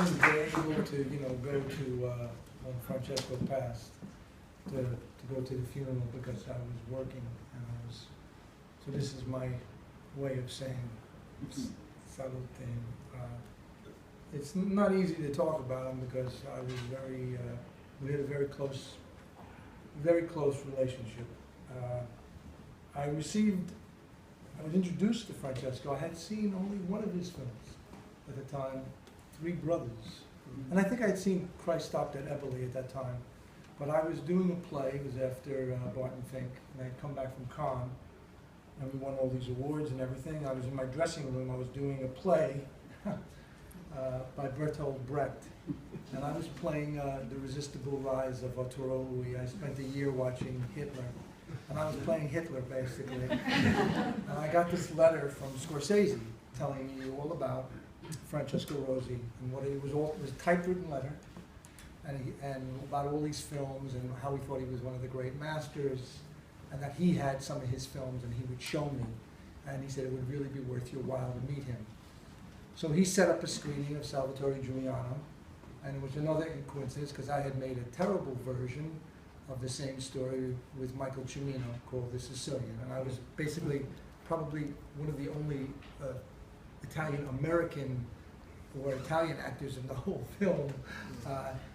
wasn't able to, go to when Francesco passed, to go to the funeral because I was working, and so this is my way of saying salute. It's not easy to talk about him because I was we had a very close relationship. I was introduced to Francesco. I had seen only one of his films at the time, Three Brothers. And I think I had seen Christ Stopped at Eppley at that time. But I was doing a play, it was after Barton Fink, and I had come back from Cannes, and we won all these awards and everything. I was in my dressing room, I was doing a play by Bertolt Brecht. And I was playing The Irresistible Rise of Arturo Ui. I spent a year watching Hitler. And I was playing Hitler, basically. And I got this letter from Scorsese telling me all about Francesco Rosi and what it was a typewritten letter, and about all these films and how he thought he was one of the great masters, and that he had some of his films and he would show me, and he said it would really be worth your while to meet him. So he set up a screening of Salvatore Giuliano, and it was another coincidence because I had made a terrible version of the same story with Michael Cimino called The Sicilian, and I was basically probably one of the only Italian-American or Italian actors in the whole film,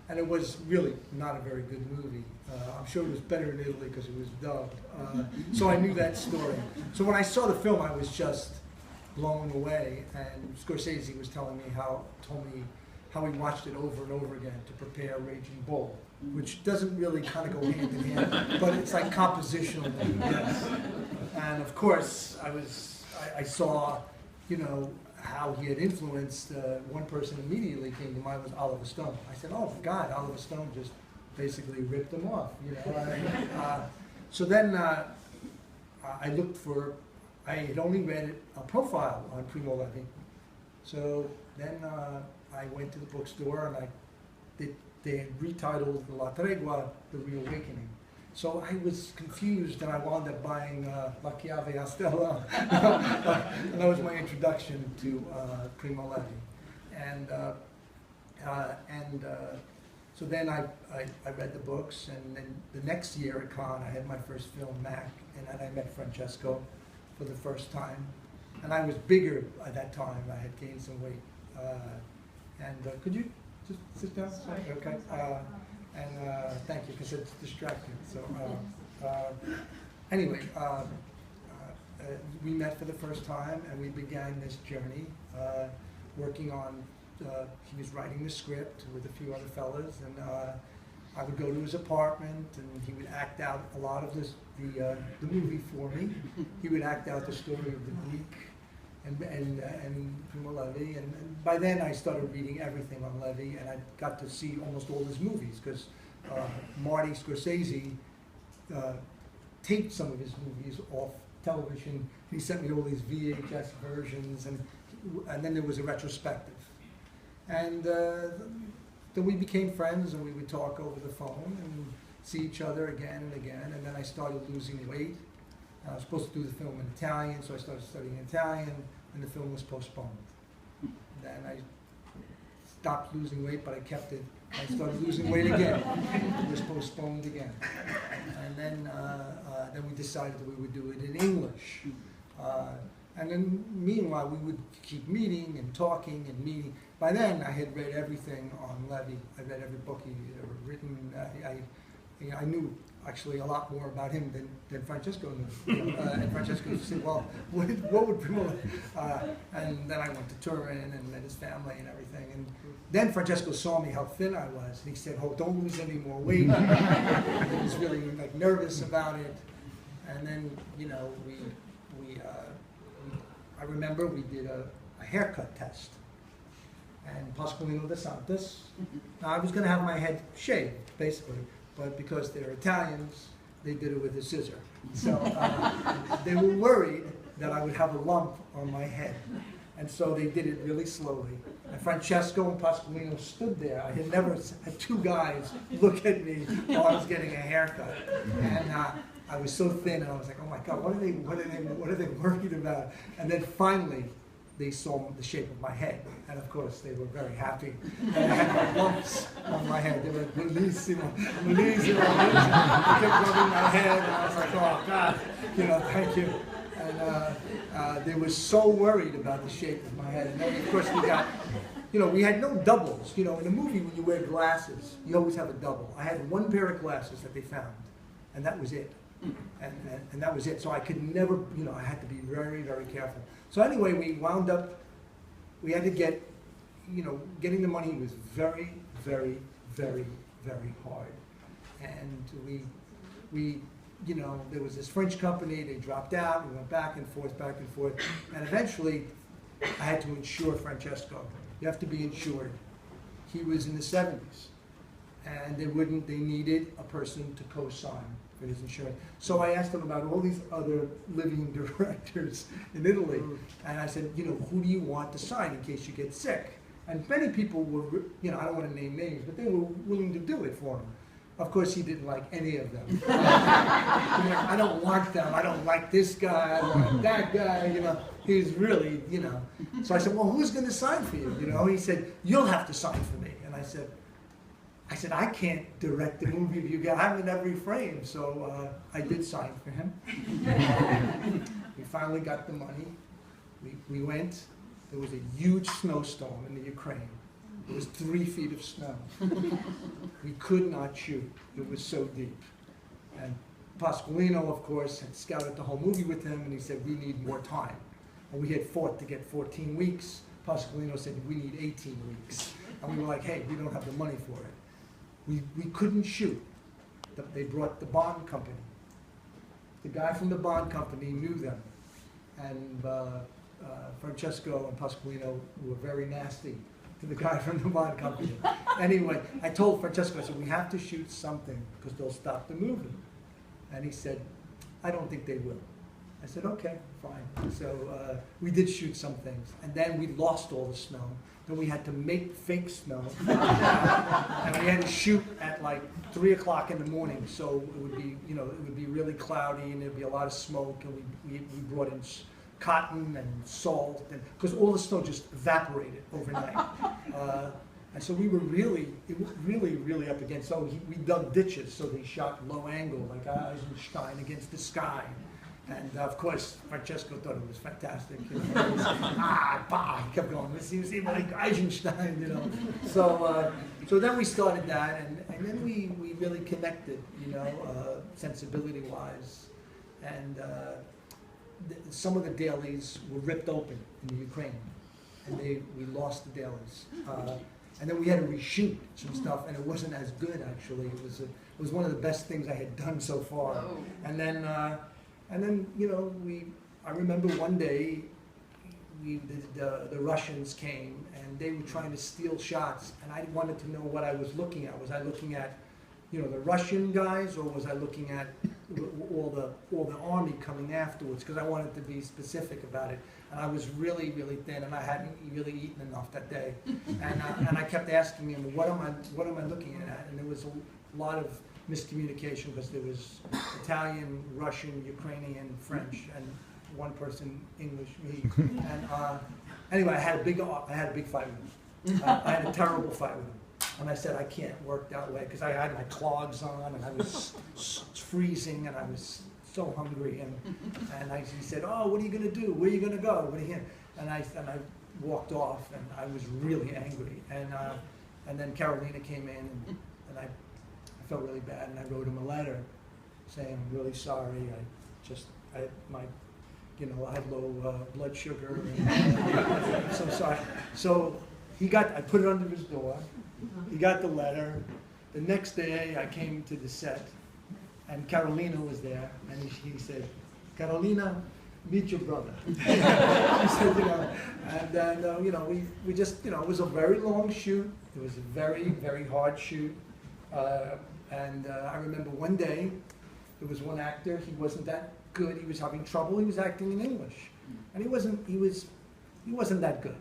and it was really not a very good movie. I'm sure it was better in Italy because it was dubbed, so I knew that story. So when I saw the film, I was just blown away, and Scorsese was told me how he watched it over and over again to prepare Raging Bull, which doesn't really kind of go hand in hand, but it's like compositional. Yes. And of course, I saw, how he had influenced one person immediately came to mind was Oliver Stone. I said, oh God, Oliver Stone just basically ripped him off. So then I looked for, I had only read a profile on Primo Levi. So then I went to the bookstore and they had retitled La Tregua, The Reawakening. So I was confused, and I wound up buying La Chiave a Stella, and that was my introduction to Primo Levi. And so then I read the books, and then the next year at Cannes, I had my first film, Mac, and then I met Francesco for the first time. And I was bigger at that time. I had gained some weight. Could you just sit down? Sorry. Okay. Thank you, because it's distracting. So anyway, we met for the first time, and we began this journey working on. He was writing the script with a few other fellas, and I would go to his apartment, and he would act out a lot of the movie for me. He would act out the story of the Greek and Primo Levi, and by then I started reading everything on Levi, and I got to see almost all his movies because Marty Scorsese taped some of his movies off television. He sent me all these VHS versions, and then there was a retrospective. And then we became friends, and we would talk over the phone and see each other again and again, and then I started losing weight. I was supposed to do the film in Italian, so I started studying Italian, and the film was postponed. Then I stopped losing weight, but I kept it. I started losing weight again. It was postponed again. And then we decided that we would do it in English. And then meanwhile, we would keep meeting and talking and meeting. By then, I had read everything on Levi. I read every book he had ever written. I knew actually a lot more about him than Francesco knew. And Francesco said, well, what would Primo? And then I went to Turin and met his family and everything. And then Francesco saw me how thin I was. And he said, oh, don't lose any more weight. He was really like nervous about it. And then, I remember we did a haircut test. And Pasqualino de Santos. Now, I was going to have my head shaved, basically. But because they're Italians, they did it with a scissor. So they were worried that I would have a lump on my head. And so they did it really slowly. And Francesco and Pasqualino stood there. I had never had two guys look at me while I was getting a haircut. And I was so thin, and I was like, oh my God, what are they worried about? And then finally, they saw the shape of my head, and of course they were very happy. And I had my lumps on my head. They were like, bellissimo, bellissimo, bellissimo. They kept rubbing my head, and I was like, oh God, you know, thank you. And they were so worried about the shape of my head. And then of course we got, you know, we had no doubles. You know, in a movie when you wear glasses, you always have a double. I had one pair of glasses that they found, and that was it. And that was it. So I could never, you know, I had to be very, very careful. So anyway, we wound up, we had to get, you know, getting the money was very, very, very, very hard. And we, you know, there was this French company, they dropped out, we went back and forth, and eventually I had to insure Francesco. You have to be insured. He was in the 70s, and they needed a person to co-sign for his insurance. So I asked them about all these other living directors in Italy, and I said, you know, who do you want to sign in case you get sick? And many people were, you know, I don't want to name names, but they were willing to do it for him. Of course, he didn't like any of them. You know, I don't want them, I don't like this guy, I don't like that guy, you know. He's really, you know. So I said, well, who's going to sign for you? You know, he said, you'll have to sign for me. And I said, I can't direct the movie if you get, I'm in every frame. So I did sign for him. We finally got the money. We went. There was a huge snowstorm in the Ukraine. It was 3 feet of snow. We could not shoot. It was so deep. And Pasqualino, of course, had scouted the whole movie with him, and he said, we need more time. And we had fought to get 14 weeks. Pasqualino said, we need 18 weeks. And we were like, hey, we don't have the money for it. We couldn't shoot. They brought the bond company. The guy from the bond company knew them. And Francesco and Pasqualino were very nasty to the guy from the bond company. Anyway, I told Francesco, I said, we have to shoot something because they'll stop the movie. And he said, I don't think they will. I said, okay, fine. So we did shoot some things. And then we lost all the snow. Then we had to make fake snow. And we had to shoot at like 3 o'clock in the morning. So it would be, you know, it would be really cloudy and there'd be a lot of smoke. And we brought in cotton and salt, and because all the snow just evaporated overnight. And so we were really up against, so we dug ditches, so they shot low angle, like Eisenstein against the sky. And of course, Francesco thought it was fantastic. You know, he was, he kept going, he was like Eisenstein, you know. So then we started that, and then we really connected, you know, sensibility-wise. And some of the dailies were ripped open in the Ukraine, and we lost the dailies. And then we had to reshoot some stuff, and it wasn't as good actually. It was one of the best things I had done so far. Oh. And then you know, I remember one day the Russians came and they were trying to steal shots, and I wanted to know what I was looking at. Was I looking at, you know, the Russian guys, or was I looking at all the army coming afterwards? Because I wanted to be specific about it. And I was really, really thin, and I hadn't really eaten enough that day. And I kept asking him, what am I looking at? And there was a lot of miscommunication because there was Italian, Russian, Ukrainian, French, and one person English, me. And anyway, I had a big fight with him. I had a terrible fight with him. And I said, I can't work that way, because I had my clogs on, and I was freezing, and I was so hungry. And he said, oh, what are you going to do? Where are you going to go? What are you? And I walked off, and I was really angry. And then Carolina came in, and I felt really bad, and I wrote him a letter saying, I'm really sorry. I had low blood sugar. I'm so sorry. So I put it under his door. He got the letter. The next day, I came to the set, and Carolina was there, and he said, Carolina, meet your brother. He said, you know, and then, you know, we just, you know, it was a very long shoot. It was a very, very hard shoot. And I remember one day, there was one actor, he wasn't that good, he was having trouble, he was acting in English. And he wasn't that good.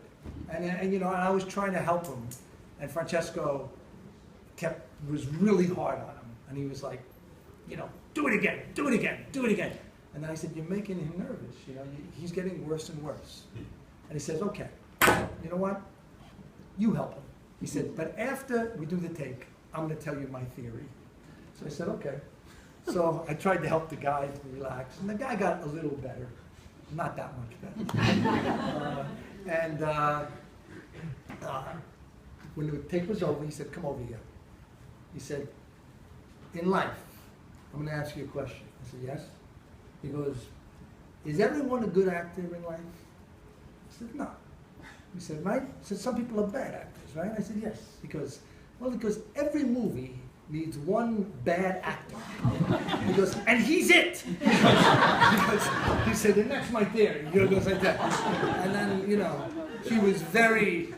And you know, and I was trying to help him. And Francesco was really hard on him. And he was like, you know, do it again, do it again, do it again. And then I said, you're making him nervous, you know, he's getting worse and worse. And he says, okay, you know what? You help him. He said, but after we do the take, I'm going to tell you my theory. So I said, okay. So I tried to help the guy to relax, and the guy got a little better. Not that much better. When the take was over, he said, come over here. He said, in life, I'm going to ask you a question. I said, yes. He goes, is everyone a good actor in life? I said, no. He said, right? He said, some people are bad actors, right? I said, yes. Because every movie needs one bad actor. He goes, and he's it! He said, and that's my theory. He goes like that. And then, he was very,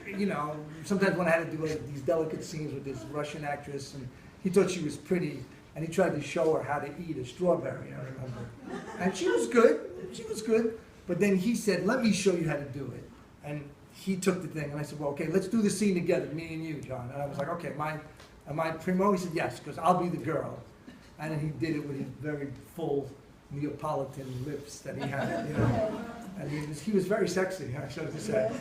sometimes when I had to do like these delicate scenes with this Russian actress, and he thought she was pretty, and he tried to show her how to eat a strawberry, I remember. And she was good, but then he said, let me show you how to do it. And he took the thing, and I said, well, okay, let's do the scene together, me and you, John. And I was like, okay, am I primo? He said, yes, because I'll be the girl. And then he did it with his very full Neapolitan lips that he had, And he was very sexy, I should have said.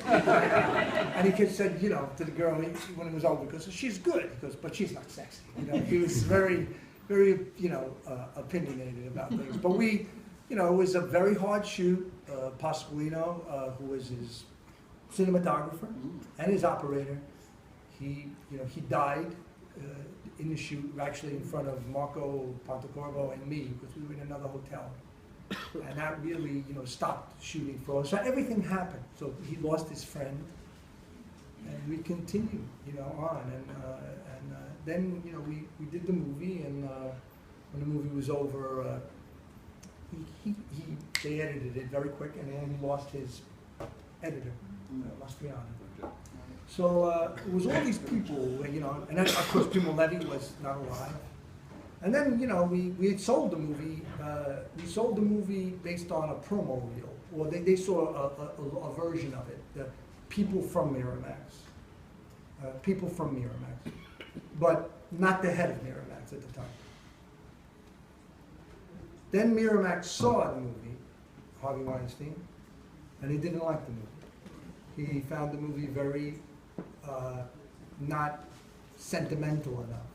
And he said, to the girl, when it was over, because she's good. He goes, but she's not sexy. He was very, very, opinionated about things. But it was a very hard shoot. Pasqualino, who was his cinematographer and his operator, he died in the shoot, actually in front of Marco Pontecorvo and me, because we were in another hotel. And that really, stopped shooting for us. So everything happened. So he lost his friend, and we continued, on. And then, we did the movie, and when the movie was over, they edited it very quick, and then he lost his editor, Mastriano. So it was all these people, and then of course Primo Levi was not alive. And then, we had sold the movie. We sold the movie based on a promo reel, or they saw a version of it. The people from Miramax, but not the head of Miramax at the time. Then Miramax saw the movie, Harvey Weinstein, and he didn't like the movie. He found the movie very not sentimental enough,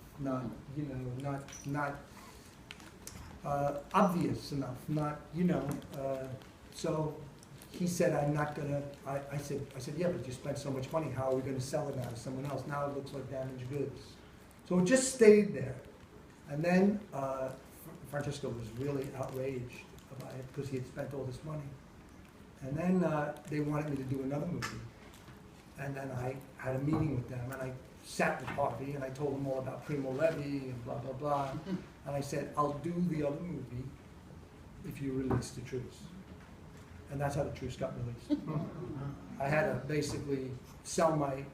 not obvious enough, so he said, I'm not gonna, I said, yeah, but you spent so much money, how are we gonna sell it now to someone else? Now it looks like damaged goods. So it just stayed there. And then Francesco was really outraged about it because he had spent all this money. And then they wanted me to do another movie. And then I had a meeting with them, and I sat with Harvey, and I told him all about Primo Levi and blah, blah, blah. And I said, I'll do the other movie if you release the Truce. And that's how the Truce got released. I had to basically sell my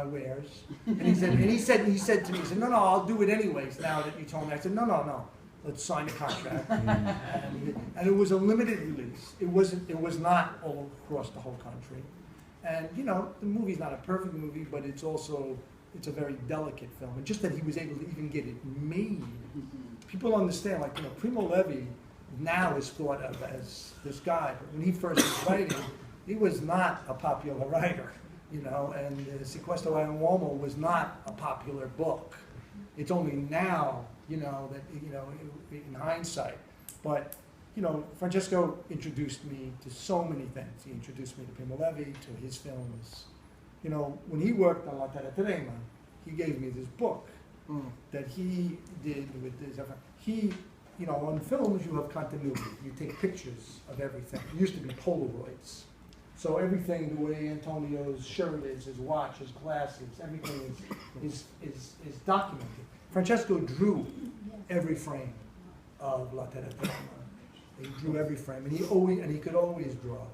wares. And he said to me, no, I'll do it anyways now that you told me. I said, no. Let's sign the contract. And it was a limited release. It was not all across the whole country. And the movie's not a perfect movie, but it's a very delicate film. And just that he was able to even get it made. People understand, Primo Levi now is thought of as this guy, but when he first was writing, he was not a popular writer, and Sequestro and Uomo was not a popular book. It's only now, that, in hindsight. But, Francesco introduced me to so many things. He introduced me to Primo Levi, to his films. When he worked on La Terratrema, he gave me this book that he did with his, on films you have continuity. You take pictures of everything. It used to be Polaroids. So everything, the way Antonio's shirt is, his watch, his glasses, everything is documented. Francesco drew every frame of La Terratrema. He drew every frame, and he could always draw.